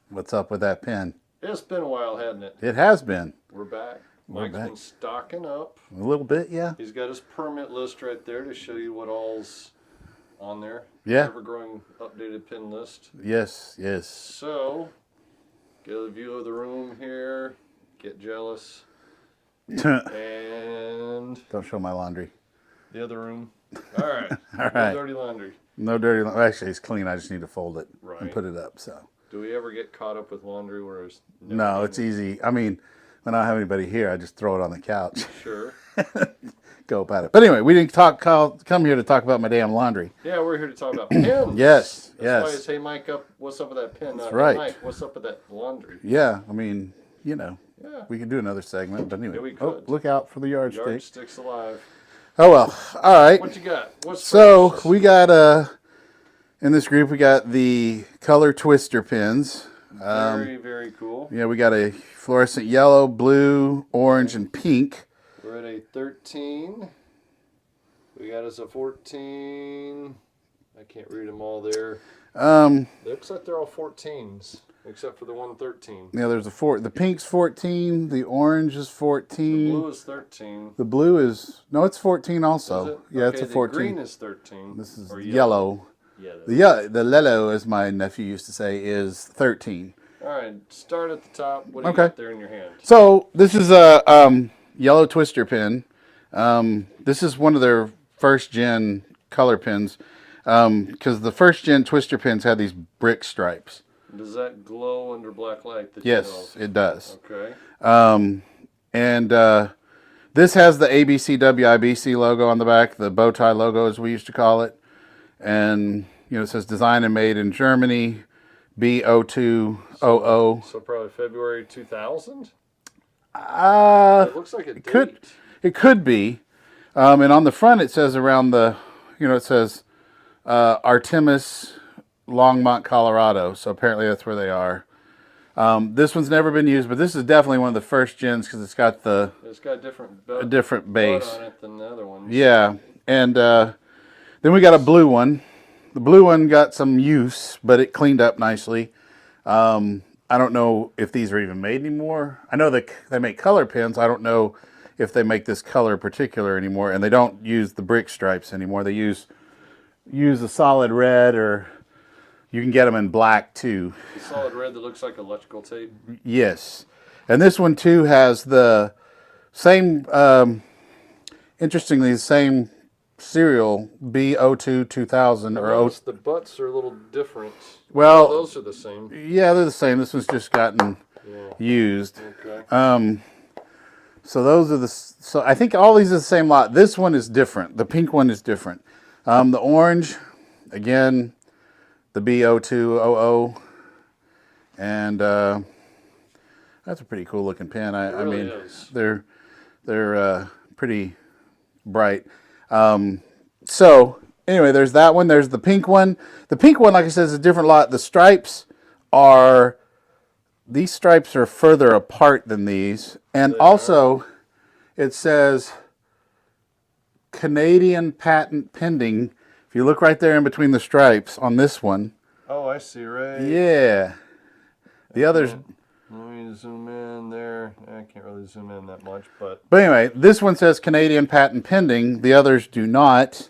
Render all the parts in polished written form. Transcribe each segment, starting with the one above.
What's up with that pin? It's been a while, hasn't it? It has been. We're back. We're Mike's back. been stocking up. A little bit, yeah. He's got his permit list right there to show you what all's on there. Yeah. Ever-growing updated pin list. Yes, yes. So, get a view of the room here. Get jealous. Don't And show my laundry. the other room. All right. All right. No dirty laundry. No dirty laundry. Actually, it's clean. I just need to fold it and Right. put it up. So. Do we ever get caught up with laundry where it's No, it's easy. I mean, when I don't have anybody here, I just throw it on the couch. Sure. Go about it. But anyway, we didn't come here to talk about my damn laundry. Yeah, we're here to talk about pins. Yes, That's yes. why it's, hey, Mike, what's up with that pin? That's Hey, right. Mike, what's up with that laundry? Yeah, I mean, you know, Yeah. we could do another segment. But anyway, Yeah, we oh, could. look out for the yardstick. Yardstick's alive. Oh, well. All right. What you got? What's So first? we got, in this group, we got the color twister pins. Very, very cool. Yeah, we got a fluorescent yellow, blue, orange, and pink. We're at a 13. We got us a 14. I can't read them all there. Looks like they're all 14s, except for the 113. Yeah, there's the pink's 14, the orange is 14. The blue is 13. The blue is, no, it's 14 also. Is it? Yeah, Okay, it's a 14. The green is 13. This is Or yellow. Yeah. The lelo, as my nephew used to say, is 13. All right, start at the top. What do you Okay. got there in your hand? So this is a yellow twister pin. This is one of their first gen color pins because the first gen twister pins had these brick stripes. Does that glow under black light? That Yes, you know it does. Okay. And this has the ABCWIBC logo on the back, the bow tie logo as we used to call it. And, you know, it says designed and made in Germany, B0200. So probably February 2000? It It looks like a date. could be. And on the front it says around the, it says Artemis, Longmont, Colorado. So apparently that's where they are. This one's never been used, but this is definitely one of the first gens because it's got It's got a different base on it than the other ones. Yeah, and then we got a blue one. The blue one got some use, but it cleaned up nicely. I don't know if these are even made anymore. I know they make color pins. I don't know if they make this color particular anymore, and they don't use the brick stripes anymore. They use a solid red, or you can get them in black too. The solid red that looks like electrical tape. Yes, and this one too has the same. Interestingly, the same serial B02 2000 or Notice the butts are a little different. Well, Oh, those are the same. Yeah, they're the same. This one's just gotten used. Okay. So those are so I think all these are the same lot. This one is different. The pink one is different. The orange, again, the B0200, and that's a pretty cool looking pen. I really mean, is. they're pretty bright. So anyway, there's that one. There's the pink one. The pink one, like I said, is a different lot. These stripes are further apart than these. And also, it says Canadian patent pending. If you look right there in between the stripes on this one. Oh, I see, right? Yeah. The others. Let me zoom in there. I can't really zoom in that much, but Anyway, this one says Canadian patent pending. The others do not.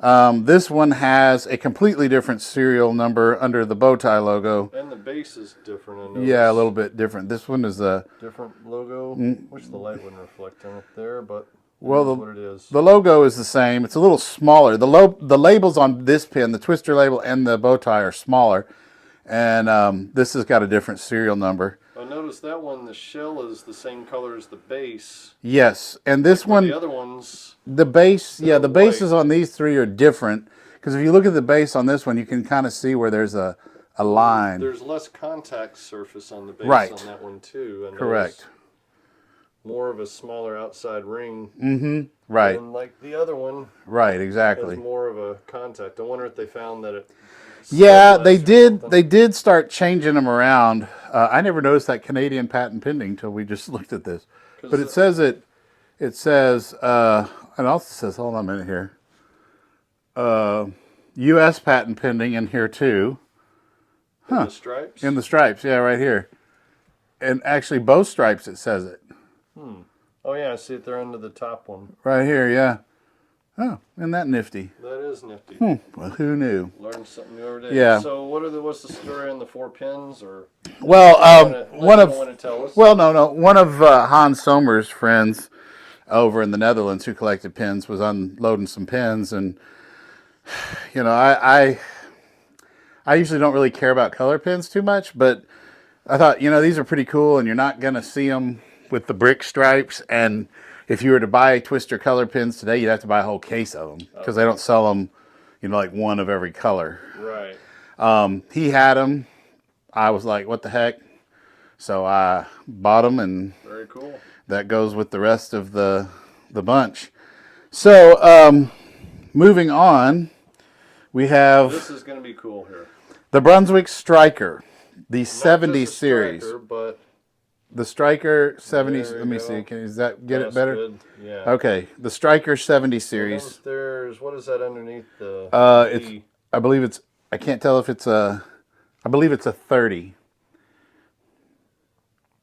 This one has a completely different serial number under the bow tie logo. and the base is different. I noticed. Yeah, a little bit different. This one is a different logo, which the light wouldn't reflect on it there, but well, that's what it is. the logo is the same. It's a little smaller. The labels on this pin, the twister label and the bow tie, are smaller, and this has got a different serial number. I noticed that one. The shell is the same color as the base. Yes, and this one, The other ones, the base, yeah, the white. bases on these three are different because if you look at the base on this one, you can kind of see where there's a line. there's less contact surface on the base Right. on that one too. And Correct. there's more of a smaller outside ring. Right, And like the other one right, has exactly. more of a contact. I wonder if they found that it. Yeah, said they less or did. something. They did start changing them around. I never noticed that Canadian patent pending until we just looked at this. But it says it. It says, it also says, hold on a minute here. U.S. patent pending in here too. In the stripes? In the stripes, yeah, right here. And actually, both stripes, it says it. Oh, yeah, I see it there under the top one. Right here, yeah. Oh, isn't that nifty? That is nifty. Well, who knew? Learn something new every day. Yeah. So what's the story on the 4 pins? Or Well, one of Hans Sommer's friends over in the Netherlands who collected pins was unloading some pins, and I usually don't really care about color pins too much, but I thought these are pretty cool, and you're not gonna see them with the brick stripes, and if you were to buy Twister color pins today, you'd have to buy a whole case of them because they don't sell them, like one of every color. Right. He had them. I was like, what the heck? So I bought them, and Very cool. that goes with the rest of the bunch. So moving on, we have This is going to be cool here. the Brunswick Striker, the Not 70 just a series. striker, but The Striker 70. There we Let me go. see. Does that get that's it better? good. Yeah. Okay, the Striker 70 series. There's what is that underneath the? It's. I believe it's. I can't tell if it's a. I believe it's a 30.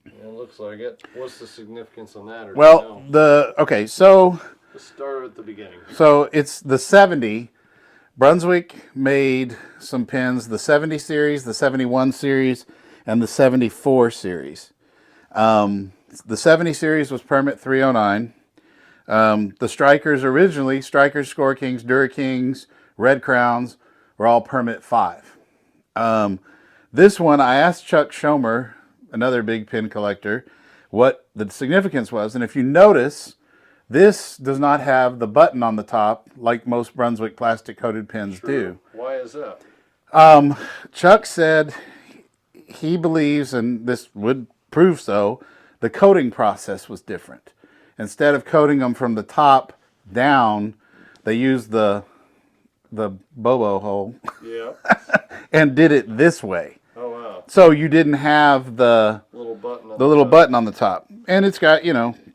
It looks like it. What's the significance on that? Or Well, okay, so let's start at the beginning. So it's the 70. Brunswick made some pins, the 70 series, the 71 series, and the 74 series. The 70 series was permit 309. The Strikers originally, Strikers, Score Kings, Dura Kings, Red Crowns, were all permit 5. This one, I asked Chuck Schomer, another big pin collector, what the significance was. And if you notice, this does not have the button on the top like most Brunswick plastic coated pins do. Why is that? Chuck said he believes, and this would prove so, the coating process was different. Instead of coating them from the top down, they used the bobo hole Yeah. and did it this way. Oh wow. So you didn't have the Little button. button on the top, and it's got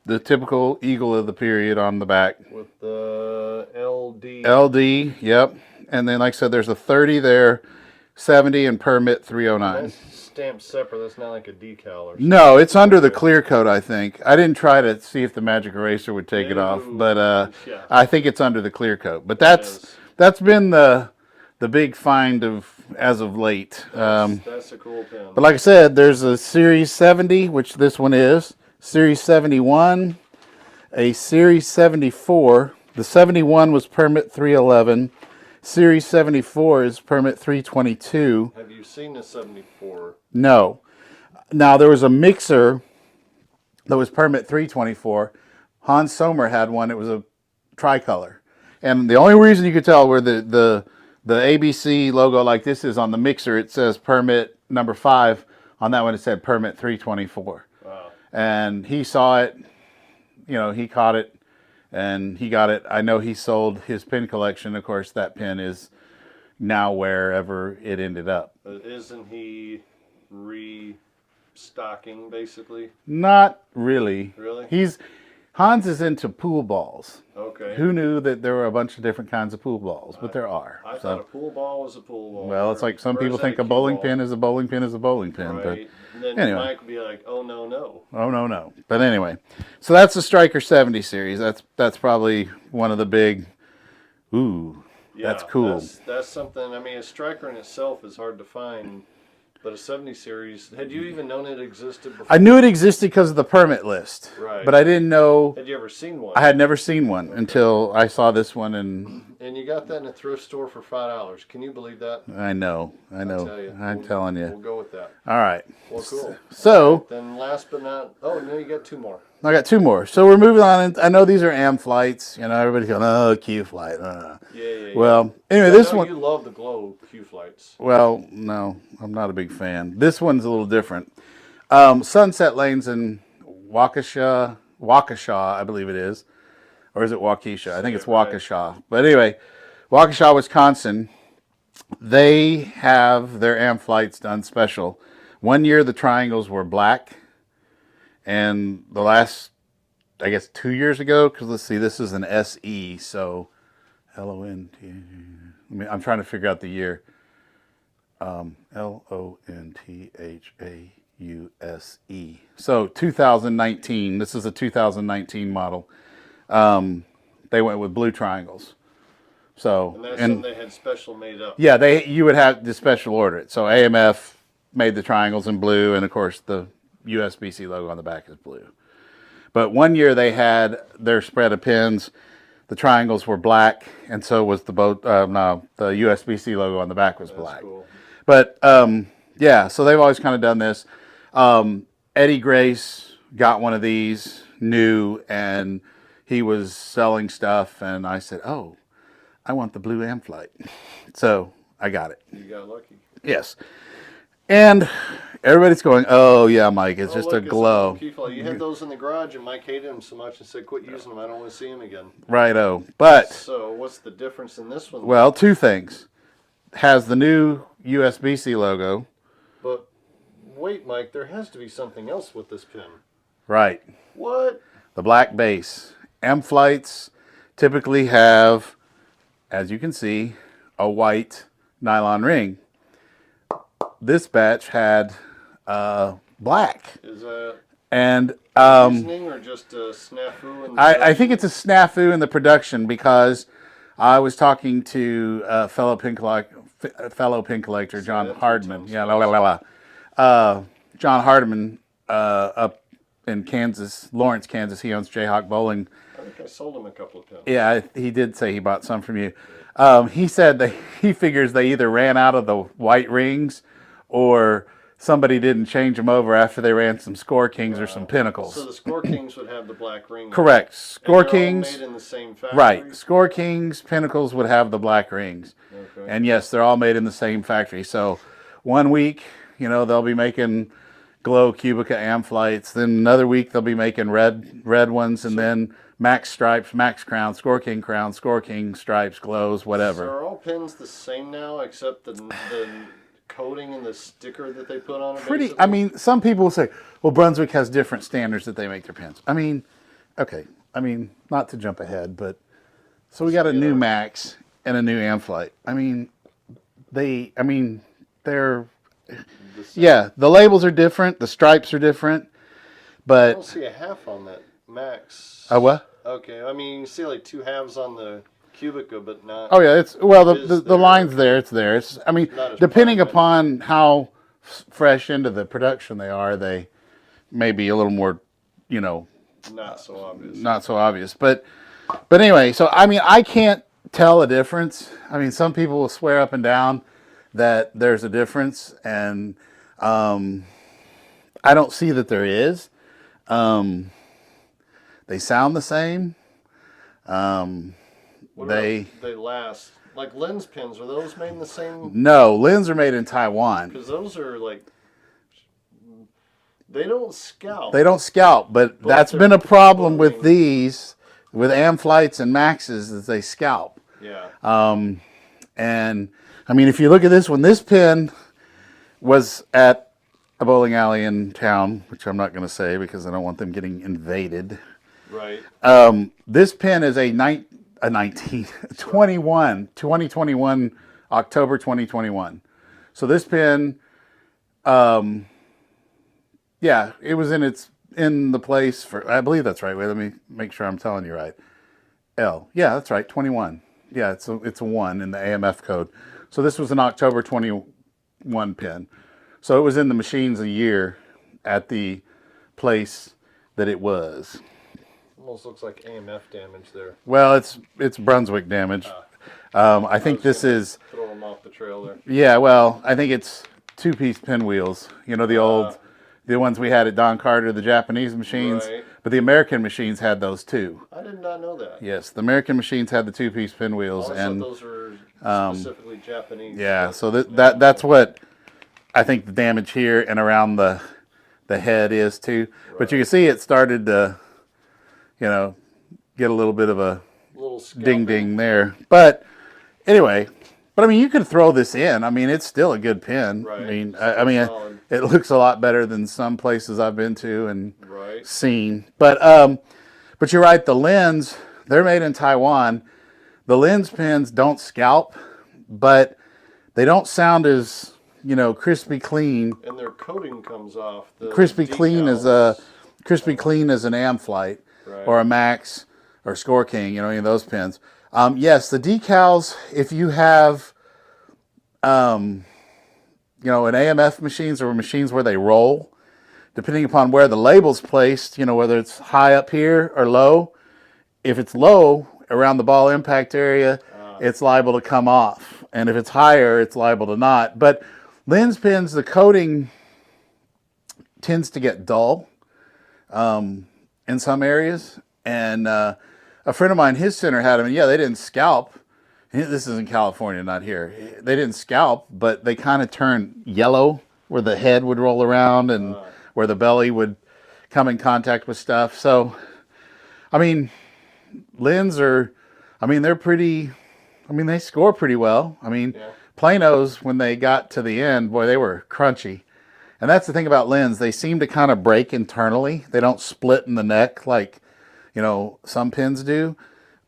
the typical eagle of the period on the back With the LD. LD. Yep. And then, like I said, there's a 30 there, 70, and permit 309. That's stamped separate. That's not like a decal or something. No, it's under the clear coat, I think. I didn't try to see if the magic eraser would take it off, but yeah. I think it's under the clear coat. But that's been the big find as of late. That's a cool pin. But like I said, there's a Series 70, which this one is, Series 71, a Series 74. The 71 was permit 311. Series 74 is permit 322. Have you seen the 74? No. Now, there was a mixer that was permit 324. Hans Sommer had one. It was a tricolor. And the only reason you could tell where the ABC logo like this is on the mixer, it says permit number 5. On that one, it said permit 324. Wow. And he saw it. He caught it. And he got it. I know he sold his pin collection. Of course, that pin is now wherever it ended up. Isn't he restocking, basically? Not really. Really? Hans is into pool balls. Okay. Who knew that there were a bunch of different kinds of pool balls? But there are. I thought a pool ball was a pool ball. Well, it's like some people think a bowling pin is a bowling pin is a bowling pin. Right. But And then anyway. Mike would be like, oh, no, no. Oh, no. But anyway, so that's the Striker 70 series. That's probably one of the big, that's cool. That's something, I mean, a striker in itself is hard to find, but a 70 series, had you even known it existed before? I knew it existed because of the permit list. Right. But I didn't know. Had you ever seen one? I had never seen one until I saw this one, and you got that in a thrift store for $5. Can you believe that? I know. Tell you. I'm telling you. We'll go with that. All right. Well, cool. So Then last but not, no, you got 2 more. I got 2 more. So we're moving on. And I know these are AM flights. Everybody's going, oh, Q flight. Yeah. Well, anyway, I this know one. You love the glow Q flights. Well, no, I'm not a big fan. This one's a little different. Sunset Lanes in Waukesha, I believe it is. Or is it Waukesha? I think it's Waukesha. But anyway, Waukesha, Wisconsin, they have their AM flights done special. One year the triangles were black. And the last, I guess, 2 years ago, because let's see, this is an SE, so LONT. I'm trying to figure out the year. Lontause. So 2019. This is a 2019 model. They went with blue triangles. So And that's something they had special made up. yeah, you would have to special order it. So AMF made the triangles in blue, and of course the USBC logo on the back is blue. But one year they had their spread of pins. The triangles were black, and so was the boat. No, the USBC logo on the back was black. Cool. But yeah, so they've always kind of done this. Eddie Grace got one of these new, and he was selling stuff, and I said, "Oh, I want the blue AMF Flight," so I got it. You got lucky. Yes, and everybody's going, "Oh yeah, Mike, it's just a glow." You had those in the garage, and Mike hated them so much and said, "Quit using them. I don't want to see them again." Righto, but so what's the difference in this one? Well, two things. Has the new USBC logo. But wait, Mike, there has to be something else with this pin. Right. What? The black base. AMF Flights typically have, as you can see, a white nylon ring. This batch had black. Is that and reasoning or just a snafu in the I think it's a snafu in the production, because I was talking to a fellow pin collector, John Hardman. Yeah, John Hardman up in Kansas, Lawrence, Kansas. He owns Jayhawk Bowling. I think I sold him a couple of pins. Yeah, he did say he bought some from you. He said that he figures they either ran out of the white rings, or somebody didn't change them over after they ran some Score Kings or some Pinnacles. So the Score Kings would have the black ring. Correct. Score Kings. All made in the same factory. Right. Score Kings, Pinnacles would have the black rings. Okay. And yes, they're all made in the same factory. So one week, they'll be making glow Cubica AMF Flights. Then another week they'll be making red ones, and then Max Stripes, Max Crown, Score King Stripes, glows, whatever. So are all pins the same now, except the coating and the sticker that they put on it? Pretty. I mean, some people will say, well, Brunswick has different standards that they make their pins. I mean, okay. I mean, not to jump ahead, but so we got a new Max and a new AMF Flight. I mean, they're yeah, the labels are different, the stripes are different, but I don't see a half on that Max. A what? Okay, I mean, you see like two halves on the Cubica, but not. Oh yeah, the line's there. It's there. It's depending upon how fresh into the production they are, they may be a little more, not so obvious. Not so obvious, but anyway. So I mean, I can't tell a difference. I mean, some people will swear up and down that there's a difference, and I don't see that there is. They sound the same. They last. Like lens pins, are those made in the same? No, lens are made in Taiwan. Because those are like, they don't scalp. They don't scalp, but that's been a problem with these, with AMF Flights and Maxes, is they scalp. Yeah. And I mean, if you look at this one, this pin was at a bowling alley in town, which I'm not going to say because I don't want them getting invaded. Right. This pin is a 2021, October 2021. So this pin, yeah, it was in the place for, I believe that's right. Wait, let me make sure I'm telling you right. L. Yeah, that's right. 21. Yeah, it's a 1 in the AMF code. So this was an October 21 pin. So it was in the machines a year at the place that it was. Almost looks like AMF damage there. Well, it's Brunswick damage. I think this is... Throw them off the trail there. Yeah, well, I think it's 2-piece pinwheels. The ones we had at Don Carter, the Japanese machines. Right. But the American machines had those too. I did not know that. Yes, the American machines had the 2-piece pinwheels. I thought those were specifically Japanese. Yeah, so that's what I think the damage here and around the head is too. Right. But you can see it started to, get a little bit of a ding there. But anyway, you could throw this in. I mean, it's still a good pin. Right. I mean, it looks a lot better than some places I've been to and seen. But you're right. The lens, they're made in Taiwan. The lens pins don't scalp, but they don't sound as you know, crispy clean. And their coating comes off. The Crispy clean is a crispy clean is an AM Flight Right. or a Max or Score King. You know, any of those pins. Yes, the decals. If you have, you know, an AMF machines or machines where they roll, depending upon where the label's placed, you know, whether it's high up here or low. If it's low around the ball impact area, it's liable to come off. And if it's higher, it's liable to not. But lens pins, the coating tends to get dull in some areas. And a friend of mine, his center had them, and yeah, they didn't scalp. This is in California, not here. They didn't scalp, but they kind of turned yellow where the head would roll around and where the belly would come in contact with stuff. So, I mean, lens are, I mean, they're pretty, I mean, they score pretty well. I mean, Planos, when they got to the end, boy, they were crunchy. And that's the thing about lens. They seem to kind of break internally. They don't split in the neck like, you know, some pins do.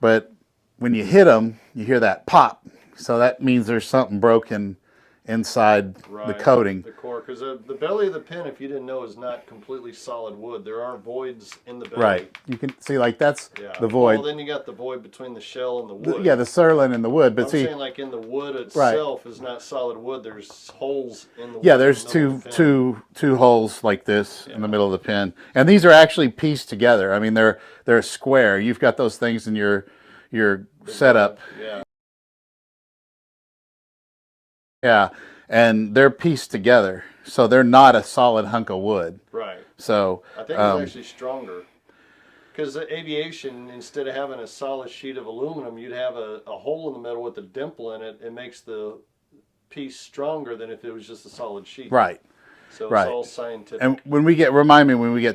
But when you hit them, you hear that pop. So that means there's something broken inside the coating. The core, because the belly of the pin, if you didn't know, is not completely solid wood. There are voids in the belly. Right. You can see, like, that's the void. Well, then you got the void between the shell and the wood. Yeah, the sirlin and the wood. But I'm see, saying, like, in the wood itself is not solid wood. There's holes in the wood. Yeah, there's two holes like this in the middle of the pin. And these are actually pieced together. I mean, they're square. You've got those things in your setup. Yeah. Yeah, and they're pieced together, so they're not a solid hunk of wood. Right. So I think it's actually stronger. Because the aviation, instead of having a solid sheet of aluminum, you'd have a hole in the middle with a dimple in it. It makes the piece stronger than if it was just a solid sheet. Right. So it's all scientific. And when we get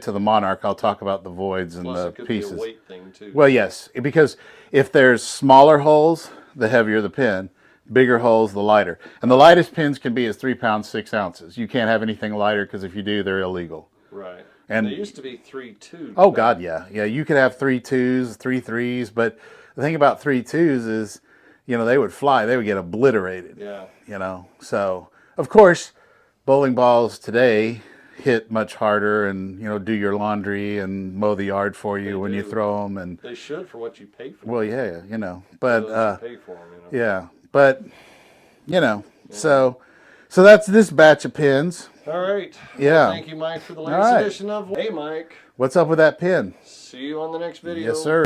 to the Monarch, I'll talk about the voids and Plus, the it could pieces. be a weight thing too. Well, yes, because if there's smaller holes, the heavier the pin. Bigger holes, the lighter. And the lightest pins can be as 3 pounds, 6 ounces. You can't have anything lighter because if you do, they're illegal. Right. And they used to be 3.2. Oh, God, yeah. Yeah, you could have 3.2s, 3.3s, but the thing about 3.2s is, you know, they would fly. They would get obliterated. Yeah. You know, so, of course, bowling balls today hit much harder and, you know, do your laundry and mow the yard for you when you throw them. And they should for what you pay for them. Well, yeah, you know. But, pay for them, you know. Yeah. But, you know, so that's this batch of pins. All right. Yeah. Well, thank you, Mike, for the latest edition of Hey, Mike. What's up with that pin? See you on the next video. Yes, sir.